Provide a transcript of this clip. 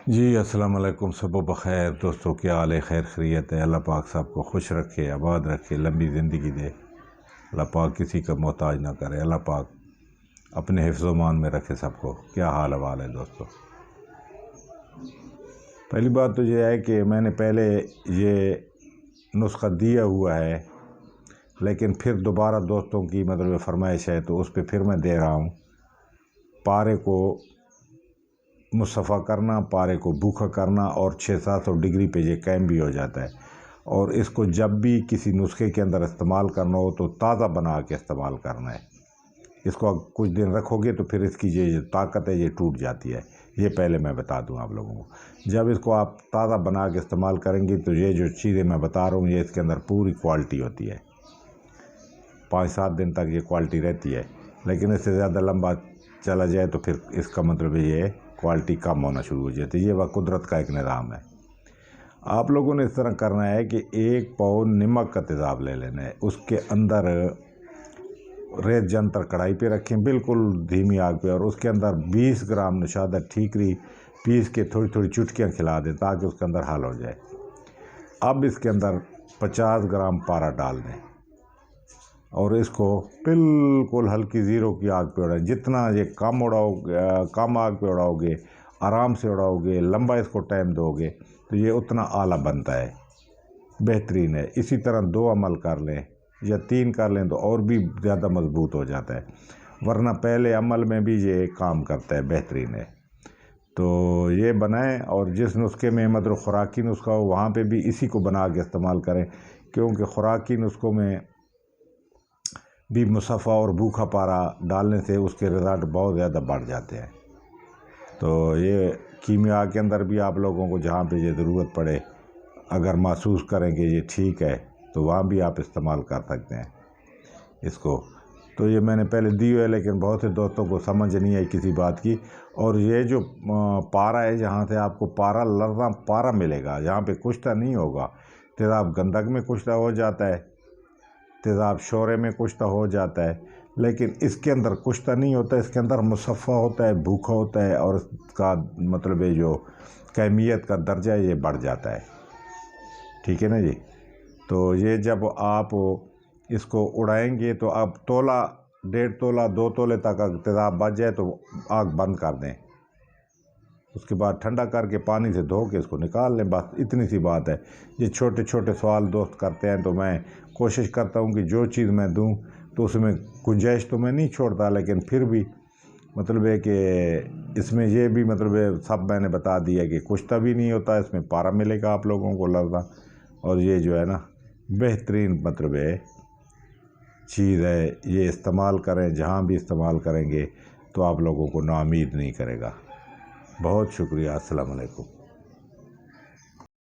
جی السلام علیکم، صبح بخیر دوستوں، کیا حال ہے؟ خیر خیریت ہے؟ اللہ پاک سب کو خوش رکھے، آباد رکھے، لمبی زندگی دے۔ اللہ پاک کسی کا محتاج نہ کرے، اللہ پاک اپنے حفظ و امان میں رکھے سب کو۔ کیا حال احوال ہے دوستوں؟ پہلی بات تو یہ ہے کہ میں نے پہلے یہ نسخہ دیا ہوا ہے، لیکن پھر دوبارہ دوستوں کی فرمائش ہے تو اس پہ پھر میں دے رہا ہوں۔ پارے کو مصفحہ کرنا، پارے کو بھوکا کرنا، اور 600-700 ڈگری پہ یہ قائم بھی ہو جاتا ہے۔ اور اس کو جب بھی کسی نسخے کے اندر استعمال کرنا ہو تو تازہ بنا کے استعمال کرنا ہے۔ اس کو کچھ دن رکھو گے تو پھر اس کی یہ طاقت ہے یہ ٹوٹ جاتی ہے۔ یہ پہلے میں بتا دوں آپ لوگوں کو۔ جب اس کو آپ تازہ بنا کے استعمال کریں گے تو یہ جو چیزیں میں بتا رہا ہوں یہ اس کے اندر پوری کوالٹی ہوتی ہے۔ 5-7 دن تک یہ کوالٹی رہتی ہے، لیکن اس سے زیادہ لمبا چلا جائے تو پھر اس کا یہ کوالٹی کم ہونا شروع ہو جاتی ہے۔ یہ وہ قدرت کا ایک نظام ہے۔ آپ لوگوں نے اس طرح کرنا ہے کہ 1 پاؤ نمک کا تیزاب لے لینا ہے، اس کے اندر ریت جنتر کڑھائی پہ رکھیں بالکل دھیمی آگ پہ، اور اس کے اندر 20 گرام نشادر ٹھیکری پیس کے تھوڑی تھوڑی چٹکیاں کھلا دیں تاکہ اس کے اندر حل ہو جائے۔ اب اس کے اندر 50 گرام پارا ڈال دیں اور اس کو بالکل ہلکی زیرو کی آگ پہ اڑائیں۔ جتنا یہ کم آگ پہ اڑاؤ گے، آرام سے اڑاؤ گے، لمبا اس کو ٹائم دو گے تو یہ اتنا اعلیٰ بنتا ہے، بہترین ہے۔ اسی طرح 2 عمل کر لیں یا 3 کر لیں تو اور بھی زیادہ مضبوط ہو جاتا ہے، ورنہ پہلے عمل میں بھی یہ کام کرتا ہے، بہترین ہے۔ تو یہ بنائیں، اور جس نسخے میں خوراکی نسخہ ہو وہاں پہ بھی اسی کو بنا کے استعمال کریں، کیونکہ خوراکی نسخوں میں بھی مصفحہ اور بھوکا پارا ڈالنے سے اس کے رزلٹ بہت زیادہ بڑھ جاتے ہیں۔ تو یہ کیمیا کے اندر بھی آپ لوگوں کو جہاں پہ یہ ضرورت پڑے، اگر محسوس کریں کہ یہ ٹھیک ہے تو وہاں بھی آپ استعمال کر سکتے ہیں اس کو۔ تو یہ میں نے پہلے دی ہوئے، لیکن بہت سے دوستوں کو سمجھ نہیں آئی کسی بات کی۔ اور یہ جو پارا ہے، جہاں سے آپ کو پارا لرزاں پارا ملے گا، جہاں پہ کشتہ نہیں ہوگا، تیزاب گندک میں کشتہ ہو جاتا ہے، تیزاب شورے میں کشتہ ہو جاتا ہے، لیکن اس کے اندر کشتہ نہیں ہوتا، اس کے اندر مصفحہ ہوتا ہے، بھوکا ہوتا ہے، اور اس کا ہے جو کیمیت کا درجہ یہ بڑھ جاتا ہے۔ ٹھیک ہے نا جی؟ تو یہ جب آپ اس کو اڑائیں گے تو آپ تولہ، 1.5 تولہ، 2 تولے تک تیزاب بچ جائے تو آگ بند کر دیں۔ اس کے بعد ٹھنڈا کر کے پانی سے دھو کے اس کو نکال لیں، بس اتنی سی بات ہے۔ یہ چھوٹے چھوٹے سوال دوست کرتے ہیں تو میں کوشش کرتا ہوں کہ جو چیز میں دوں تو اس میں گنجائش تو میں نہیں چھوڑتا، لیکن پھر بھی ہے کہ اس میں یہ بھی سب میں نے بتا دیا کہ کشتہ بھی نہیں ہوتا، اس میں پارا ملے گا آپ لوگوں کو لرزاں، اور یہ جو ہے نا بہترین چیز ہے۔ یہ استعمال کریں، جہاں بھی استعمال کریں گے تو آپ لوگوں کو ناامید نہیں کرے گا۔ بہت شکریہ، السلام علیکم۔